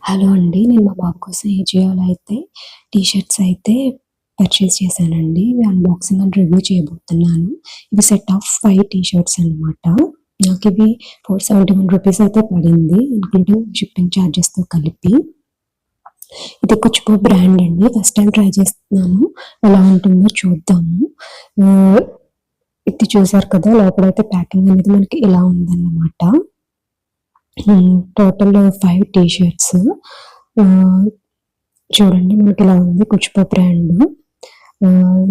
Hello అండి. నేను మా బాబు కోసం ఏజియోలో అయితే టీ షర్ట్స్ అయితే పర్చేస్ చేశానండి. ఇవి అన్బాక్సింగ్ అండ్ రివ్యూ చేయబోతున్నాను. ఇవి సెట్ ఆఫ్ 5 టీ షర్ట్స్ అనమాట. నాకివి ₹471 అయితే పడింది. ఇంక్లూడింగ్ షిప్పింగ్ చార్జెస్‌తో కలిపి. ఇది కుచ్చుకో బ్రాండ్ అండి. ఫస్ట్ టైమ్ ట్రై చేస్తున్నాను. ఎలా ఉంటుందో చూద్దాము. ఇది చూసారు కదా! లోపలైతే ప్యాకింగ్ అనేది మనకి ఇలా ఉందన్నమాట. Total 5 T shirts. చూడండి మనకిలా ఉంది కుచ్చుకో బ్రాండ్.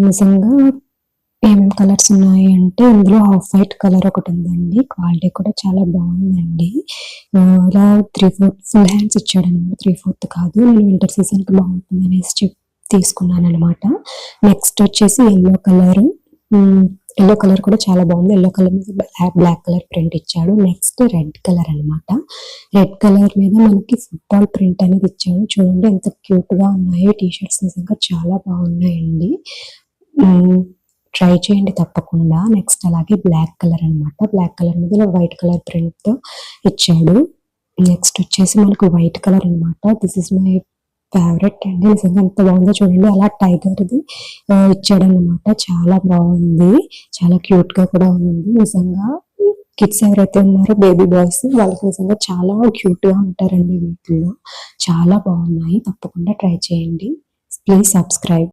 నిజంగా ఏమేం కలర్స్ ఉన్నాయి అంటే ఇందులో హాఫ్ వైట్ కలర్ ఒకటుందండి. క్వాలిటీ కూడా చాలా బావుందండి. ఇలా 3/4 ఫుల్ హ్యాండ్స్ ఇచ్చాడనమాట. 3/4 కాదు. నేను వింటర్ సీజన్‌కి బావుంటుందనేసి తీసుకున్నాననమాట. నెక్స్ట్ వచ్చేసి యెల్లో కలరు. యెల్లో కలర్ కూడా చాలా బావుంది. యెల్లో కలర్ మీద బ్లాక్ కలర్ ప్రింట్ ఇచ్చాడు. నెక్స్ట్ రెడ్ కలర్ అనమాట. రెడ్ కలర్ మీద మనకి ఫుట్‌బాల్ ప్రింట్ అనేది ఇచ్చాడు. చూడండి ఎంత క్యూట్‌గా ఉన్నాయో టీ షర్ట్స్ నిజంగా చాలా బాగున్నాయండి. ట్రై చేయండి తప్పకుండా. నెక్స్ట్ అలాగే బ్లాక్ కలర్ అనమాట. బ్లాక్ కలర్ మీద ఇలా వైట్ కలర్ ప్రింట్‌తో ఇచ్చాడు. నెక్స్ట్ వచ్చేసి మనకు వైట్ కలర్ అనమాట. దిస్ ఈస్ మై ఫేవరెట్ అండి. నిజంగా ఎంత బాగుందో చూడండి. అలా టైగర్‌ది ఇచ్చాడనమాట. చాలా బాగుంది. చాలా క్యూట్‌గా కూడా ఉంది. నిజంగా కిడ్స్ ఎవరైతే ఉన్నారో బేబీ బాయ్స్ వాళ్ళకి నిజంగా చాలా క్యూట్‌గా ఉంటారండి వీటిల్లో. చాలా బాగున్నాయి. తప్పకుండా ట్రై చేయండి. Please subscribe.